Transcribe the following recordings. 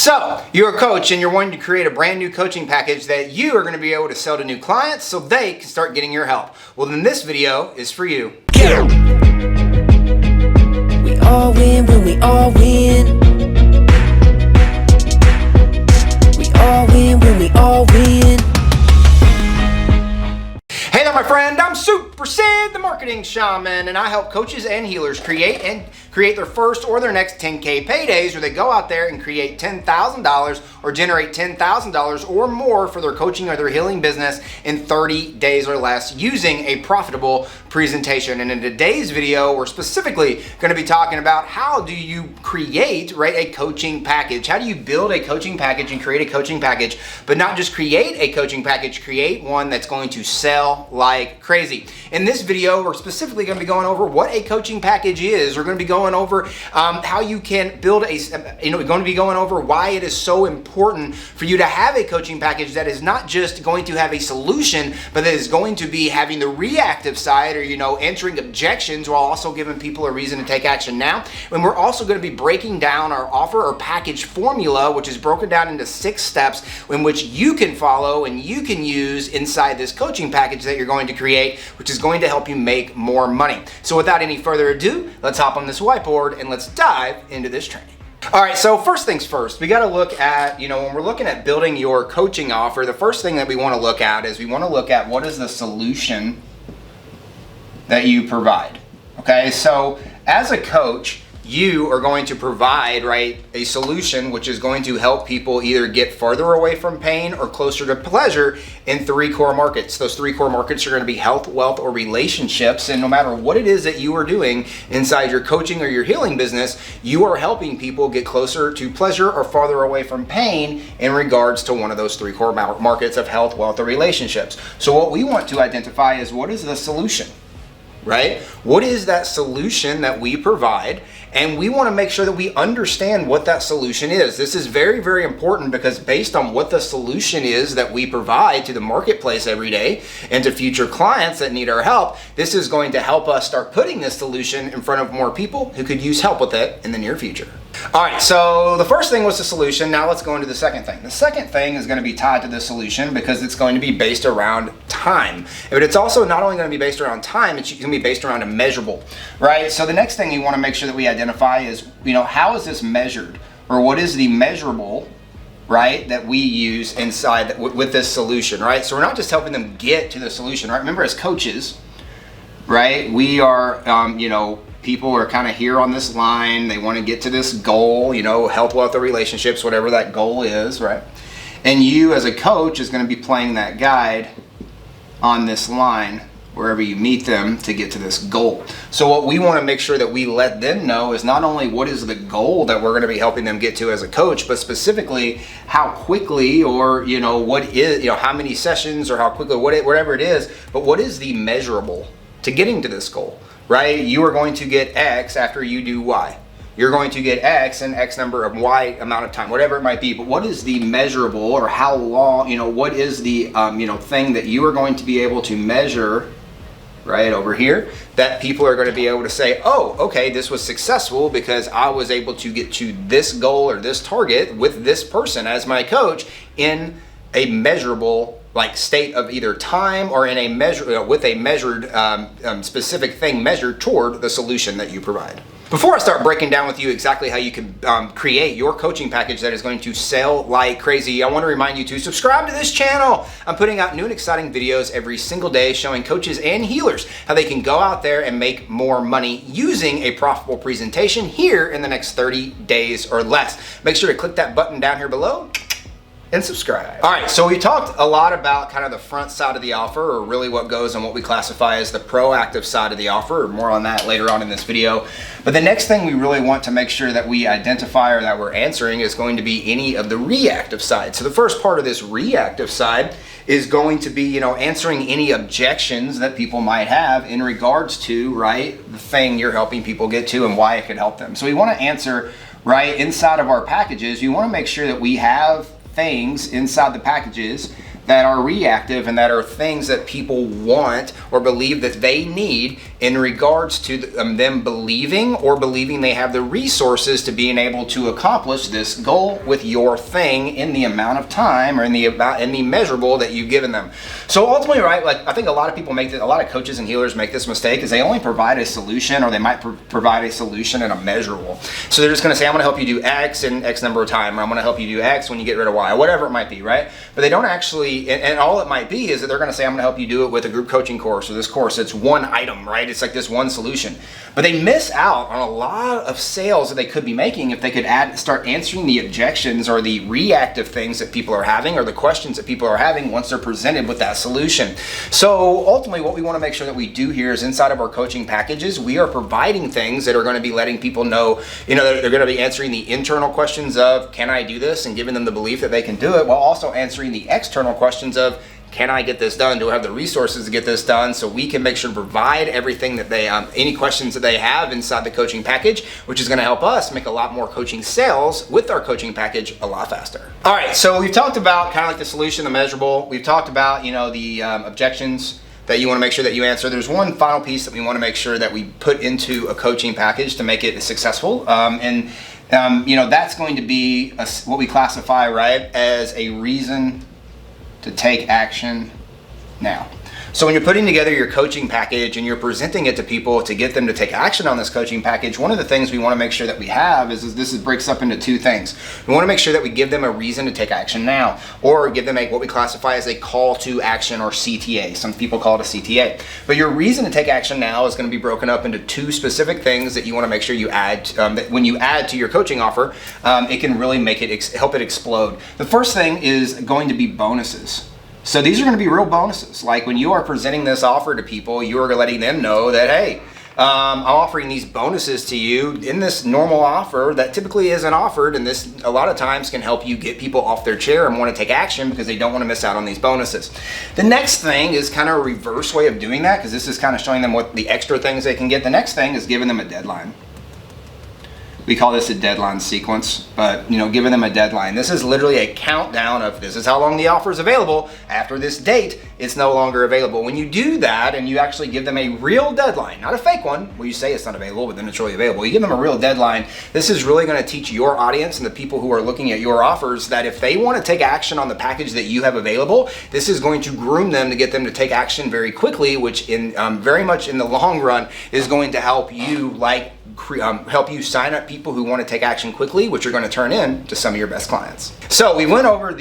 So, you're a coach and you're wanting to create a brand new coaching package that you are going to be able to sell to new clients so they can start getting your help. Well, then this video is for you. We all win when we all win. We all win when we all win. Hey there, my friend. I'm Super Sid, the Marketing Shaman, and I help coaches and healers create their first or their next 10K paydays where they go out there and create $10,000 or generate $10,000 or more for their coaching or their healing business in 30 days or less using a profitable presentation. And in today's video, we're specifically going to be talking about how do you create, a coaching package? How do you build a coaching package and create a coaching package, but not just create a coaching package, create one that's going to sell like crazy. In this video, we're specifically going to be going over what a coaching package is. We're going to be going over how you can build we're going to be going over why it is so important for you to have a coaching package that is not just going to have a solution, but that is going to be having the reactive side or, answering objections while also giving people a reason to take action now. And we're also going to be breaking down our offer or package formula, which is broken down into 6 steps in which you can follow and you can use inside this coaching package that you're going to create, which is going to help you make more money. So without any further ado, let's hop on this whiteboard and let's dive into this training. All right, so first things first, we got to look at, when we're looking at building your coaching offer, the first thing that we want to look at is we want to look at what is the solution that you provide. Okay, so as a coach, you are going to provide, a solution which is going to help people either get farther away from pain or closer to pleasure in 3 core markets. Those 3 core markets are going to be health, wealth, or relationships. And no matter what it is that you are doing inside your coaching or your healing business, you are helping people get closer to pleasure or farther away from pain in regards to one of those 3 core markets of health, wealth, or relationships. So what we want to identify is what is the solution, right? What is that solution that we provide? And we want to make sure that we understand what that solution is. This is very, very important because based on what the solution is that we provide to the marketplace every day and to future clients that need our help, this is going to help us start putting this solution in front of more people who could use help with it in the near future. All right, so the first thing was the solution. Now let's go into the second thing. The second thing is going to be tied to the solution because it's going to be based around time. But it's also not only going to be based around time, it's going to be based around a measurable, right? So the next thing you want to make sure that we identify is, how is this measured? Or what is the measurable, that we use inside with this solution, right? So we're not just helping them get to the solution, right? Remember, as coaches, we are, people are kind of here on this line. They want to get to this goal, health, wealth, or relationships, whatever that goal is, right? And you as a coach is going to be playing that guide on this line wherever you meet them to get to this goal. So what we want to make sure that we let them know is not only what is the goal that we're going to be helping them get to as a coach, but specifically how quickly or, what is, how many sessions or how quickly, whatever it is, but what is the measurable to getting to this goal, right? You are going to get X after you do Y. You're going to get X and X number of Y amount of time, whatever it might be. But what is the measurable or how long, what is the, thing that you are going to be able to measure over here that people are going to be able to say, oh, okay, this was successful because I was able to get to this goal or this target with this person as my coach in a measurable state of either time or in a measure with a measured specific thing measured toward the solution that you provide. Before I start breaking down with you exactly how you can create your coaching package that is going to sell like crazy, I want to remind you to subscribe to this channel. I'm putting out new and exciting videos every single day showing coaches and healers how they can go out there and make more money using a profitable presentation here in the next 30 days or less. Make sure to click that button down here below and subscribe. All right, so we talked a lot about kind of the front side of the offer, or really what goes on what we classify as the proactive side of the offer, or more on that later on in this video. But the next thing we really want to make sure that we identify or that we're answering is going to be any of the reactive side. So the first part of this reactive side is going to be, answering any objections that people might have in regards to, the thing you're helping people get to and why it could help them. So we want to answer, inside of our packages, you want to make sure that we have things inside the packages that are reactive and that are things that people want or believe that they need in regards to them believing they have the resources to being able to accomplish this goal with your thing in the amount of time or in the measurable that you've given them. So ultimately, right, like I think a lot of people a lot of coaches and healers make this mistake is they only provide a solution, or they might provide a solution and a measurable. So they're just going to say, I'm going to help you do X in X number of time, or I'm going to help you do X when you get rid of Y, or whatever it might be, right? But they don't actually, and all it might be is that they're going to say, I'm going to help you do it with a group coaching course, or this course, it's one item, right? It's like this one solution. But they miss out on a lot of sales that they could be making if they could start answering the objections or the reactive things that people are having, or the questions that people are having once they're presented with that solution. So ultimately what we want to make sure that we do here is inside of our coaching packages, we are providing things that are going to be letting people know, they're going to be answering the internal questions of, can I do this? And giving them the belief that they can do it, while also answering the external questions of, can I get this done? Do I have the resources to get this done? So we can make sure to provide everything that they, any questions that they have inside the coaching package, which is going to help us make a lot more coaching sales with our coaching package a lot faster. All right, so we've talked about kind of like the solution, the measurable. We've talked about, the objections that you want to make sure that you answer. There's one final piece that we want to make sure that we put into a coaching package to make it successful. That's going to be what we classify, right, as a reason to take action now. So when you're putting together your coaching package and you're presenting it to people to get them to take action on this coaching package, one of the things we want to make sure that we have is this breaks up into two things. We want to make sure that we give them a reason to take action now, or give them what we classify as a call to action, or CTA. Some people call it a CTA. But your reason to take action now is going to be broken up into two specific things that you want to make sure you add, that when you add to your coaching offer, it can really make it, help it explode. The first thing is going to be bonuses. So these are going to be real bonuses. Like when you are presenting this offer to people, you are letting them know that, hey, I'm offering these bonuses to you in this normal offer that typically isn't offered, and this a lot of times can help you get people off their chair and want to take action because they don't want to miss out on these bonuses. The next thing is kind of a reverse way of doing that, because this is kind of showing them what the extra things they can get. The next thing is giving them a deadline. We call this a deadline sequence, but giving them a deadline. This is literally a countdown of, this is how long the offer is available. After this date, it's no longer available. When you do that and you actually give them a real deadline, not a fake one where you say it's not available, but then it's really available. You give them a real deadline. This is really going to teach your audience and the people who are looking at your offers that if they want to take action on the package that you have available, this is going to groom them to get them to take action very quickly, which in very much in the long run is going to help you help you sign up people who want to take action quickly, which are going to turn into some of your best clients. So we went over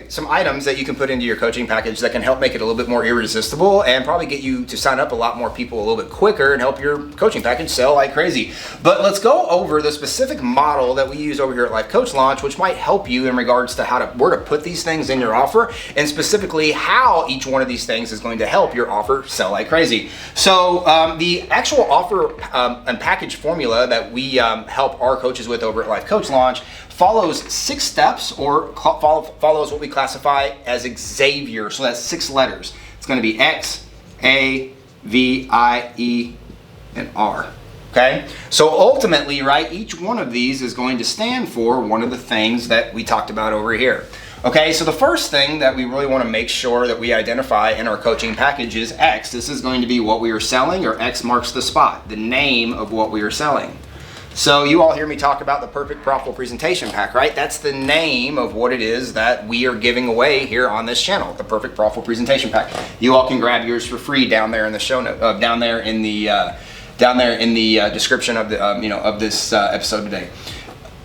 some items that you can put into your coaching package that can help make it a little bit more irresistible and probably get you to sign up a lot more people a little bit quicker and help your coaching package sell like crazy. But let's go over the specific model that we use over here at Life Coach Launch, which might help you in regards to where to put these things in your offer, and specifically how each one of these things is going to help your offer sell like crazy. So the actual offer and package formula that we help our coaches with over at Life Coach Launch follows 6 steps, or follows what we classify as Xavier. So that's 6 letters. It's going to be X, A, V, I, E, and R. Okay? So ultimately, right, each one of these is going to stand for one of the things that we talked about over here. Okay, so the first thing that we really want to make sure that we identify in our coaching package is X. This is going to be what we are selling, or X marks the spot, the name of what we are selling. So you all hear me talk about the Perfect Profitable Presentation Pack, right? That's the name of what it is that we are giving away here on this channel, the Perfect Profitable Presentation Pack. You all can grab yours for free down there in the show note, down there in the description of the of this episode today.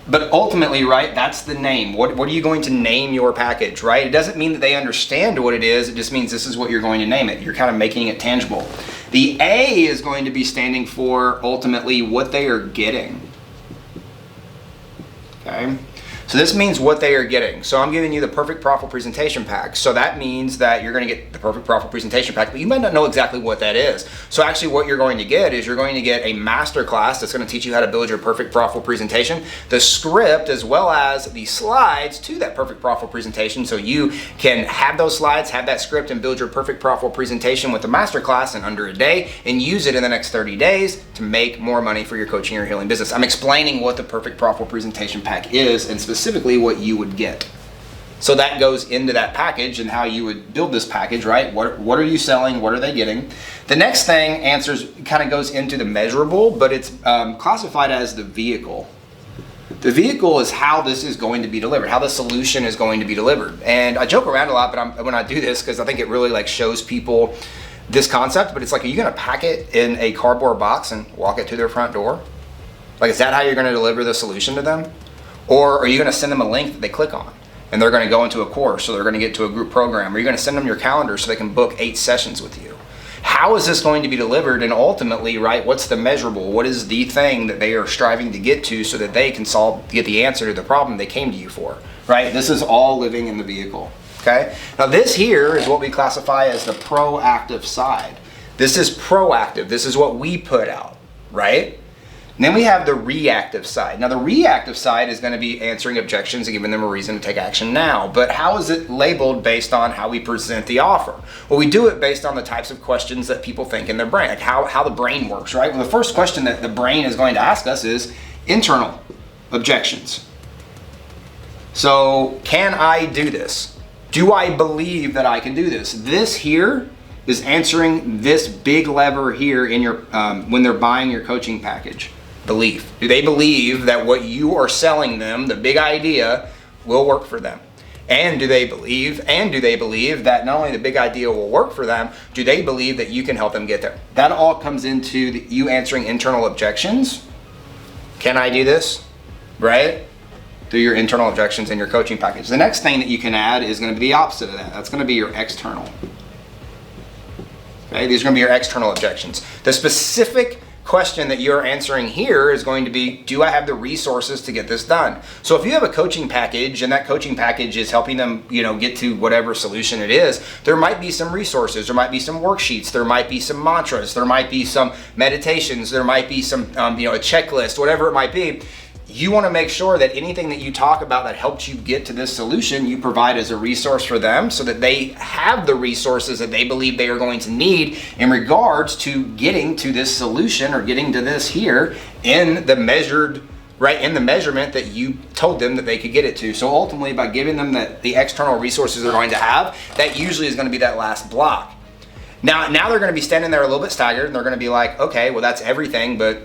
But ultimately, right, that's the name. What are you going to name your package, right? It doesn't mean that they understand what it is. It just means this is what you're going to name it. You're kind of making it tangible. The A is going to be standing for ultimately what they are getting. Okay? So this means what they are getting. So I'm giving you the Perfect Profitable Presentation Pack. So that means that you're going to get the Perfect Profitable Presentation Pack, but you might not know exactly what that is. So actually what you're going to get is you're going to get a master class that's going to teach you how to build your Perfect Profitable Presentation, the script, as well as the slides to that Perfect Profitable Presentation, so you can have those slides, have that script, and build your Perfect Profitable Presentation with the master class in under a day, and use it in the next 30 days to make more money for your coaching or healing business. I'm explaining what the Perfect Profitable Presentation Pack is, and specifically what you would get. So that goes into that package and how you would build this package, right? What are you selling? What are they getting? The next thing kind of goes into the measurable, but it's classified as the vehicle. The vehicle is how this is going to be delivered, how the solution is going to be delivered. And I joke around a lot, but when I do this, because I think it really like shows people this concept, but it's like, are you going to pack it in a cardboard box and walk it to their front door? Like, is that how you're going to deliver the solution to them? Or are you going to send them a link that they click on and they're going to go into a course, or they're going to get to a group program? Or you're going to send them your calendar so they can book 8 sessions with you? How is this going to be delivered? And ultimately, right, what's the measurable? What is the thing that they are striving to get to so that they can get the answer to the problem they came to you for, right? This is all living in the vehicle, okay? Now this here is what we classify as the proactive side. This is proactive. This is what we put out, right? And then we have the reactive side. Now the reactive side is going to be answering objections and giving them a reason to take action now. But how is it labeled based on how we present the offer? Well, we do it based on the types of questions that people think in their brain, like how the brain works, right? Well, the first question that the brain is going to ask us is internal objections. So, can I do this? Do I believe that I can do this? This here is answering this big lever here in your when they're buying your coaching package. Belief. Do they believe that what you are selling them, the big idea, will work for them? And do they believe that not only the big idea will work for them, do they believe that you can help them get there? That all comes into you answering internal objections. Can I do this? Right? Through your internal objections in your coaching package. The next thing that you can add is going to be the opposite of that. That's going to be your external. Okay? These are going to be your external objections. The specific question that you're answering here is going to be, do I have the resources to get this done? So if you have a coaching package and that coaching package is helping them, get to whatever solution it is, there might be some resources, there might be some worksheets, there might be some mantras, there might be some meditations, there might be some, a checklist, whatever it might be. You want to make sure that anything that you talk about that helps you get to this solution, you provide as a resource for them so that they have the resources that they believe they are going to need in regards to getting to this solution or getting to this here in the measurement that you told them that they could get it to. So ultimately, by giving them the external resources they're going to have, that usually is going to be that last block. Now they're going to be standing there a little bit staggered and they're going to be like, okay, well that's everything, but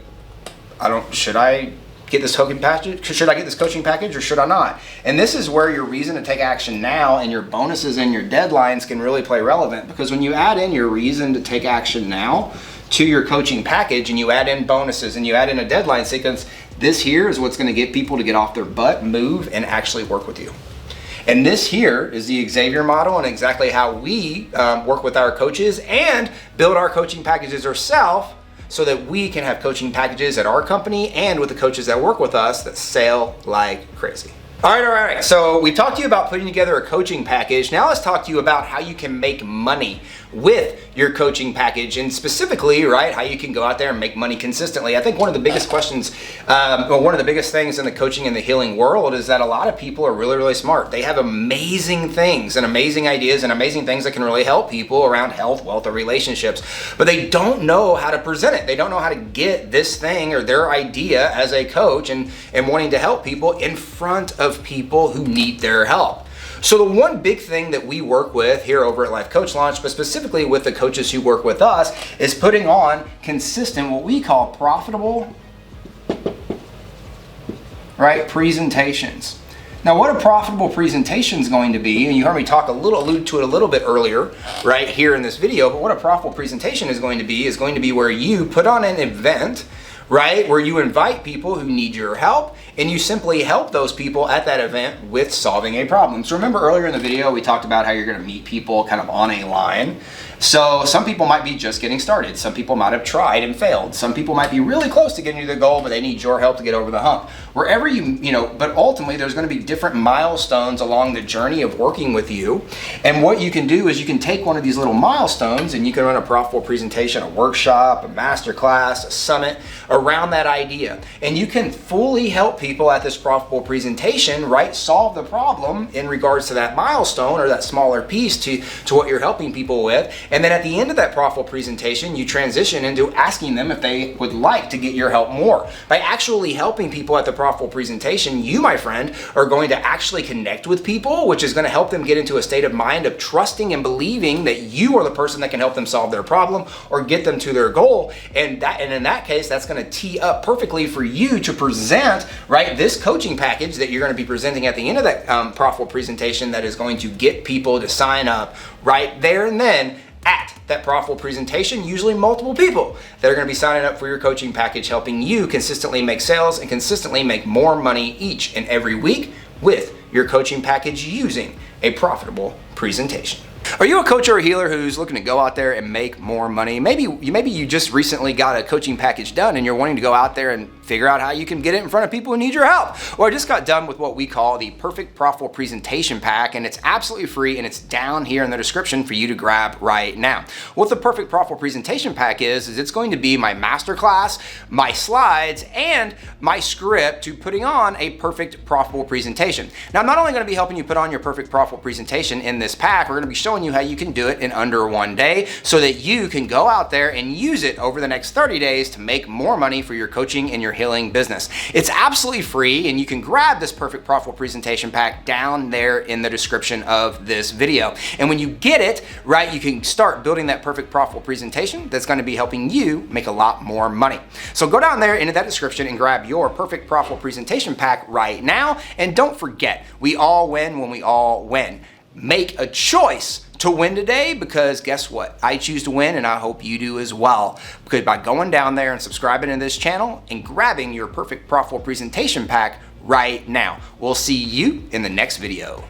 should I get this coaching package? Should I get this coaching package or should I not? And this is where your reason to take action now and your bonuses and your deadlines can really play relevant, because when you add in your reason to take action now to your coaching package and you add in bonuses and you add in a deadline sequence, this here is what's going to get people to get off their butt, move, and actually work with you. And this here is the Xavier model and exactly how we work with our coaches and build our coaching packages ourselves, so that we can have coaching packages at our company and with the coaches that work with us that sell like crazy. All right. So we talked to you about putting together a coaching package. Now let's talk to you about how you can make money with your coaching package, and specifically, right, how you can go out there and make money consistently. I think one of the biggest questions, one of the biggest things in the coaching and the healing world is that a lot of people are really, really smart. They have amazing things and amazing ideas and amazing things that can really help people around health, wealth, or relationships, but they don't know how to present it. They don't know how to get this thing or their idea as a coach and wanting to help people in front of people who need their help. So the one big thing that we work with here over at Life Coach Launch, but specifically with the coaches who work with us, is putting on consistent, what we call profitable, right, presentations. Now, what a profitable presentation is going to be, and you heard me allude to it a little bit earlier, right here in this video, but what a profitable presentation is going to be where you put on an event, right, where you invite people who need your help, and you simply help those people at that event with solving a problem. So remember earlier in the video, we talked about how you're going to meet people kind of on a line. So some people might be just getting started. Some people might have tried and failed. Some people might be really close to getting to the goal, but they need your help to get over the hump. Wherever but ultimately there's going to be different milestones along the journey of working with you. And what you can do is you can take one of these little milestones and you can run a profitable presentation, a workshop, a masterclass, a summit around that idea. And you can fully help people at this profitable presentation, right, solve the problem in regards to that milestone or that smaller piece to what you're helping people with. And then at the end of that profitable presentation, you transition into asking them if they would like to get your help more. By actually helping people at the profitable presentation, you, my friend, are going to actually connect with people, which is going to help them get into a state of mind of trusting and believing that you are the person that can help them solve their problem or get them to their goal. And in that case, that's going to tee up perfectly for you to present, right, this coaching package that you're going to be presenting at the end of that profitable presentation that is going to get people to sign up right there and then at that profitable presentation, usually multiple people that are going to be signing up for your coaching package, helping you consistently make sales and consistently make more money each and every week with your coaching package using a profitable presentation. Are you a coach or a healer who's looking to go out there and make more money? Maybe you just recently got a coaching package done and you're wanting to go out there and figure out how you can get it in front of people who need your help. Or I just got done with what we call the Perfect Profitable Presentation Pack, and it's absolutely free, and it's down here in the description for you to grab right now. What the Perfect Profitable Presentation Pack is it's going to be my masterclass, my slides, and my script to putting on a perfect profitable presentation. Now, I'm not only going to be helping you put on your perfect profitable presentation in this pack, we're going to be showing you how you can do it in under one day so that you can go out there and use it over the next 30 days to make more money for your coaching and your healing business. It's absolutely free, and you can grab this Perfect Profitable Presentation Pack down there in the description of this video. And when you get it, right, you can start building that perfect profitable presentation that's going to be helping you make a lot more money. So go down there into that description and grab your Perfect Profitable Presentation Pack right now. And don't forget, we all win when we all win. Make a choice to win today, because guess what? I choose to win, and I hope you do as well. Because by going down there and subscribing to this channel and grabbing your Perfect Profitable Presentation Pack right now. We'll see you in the next video.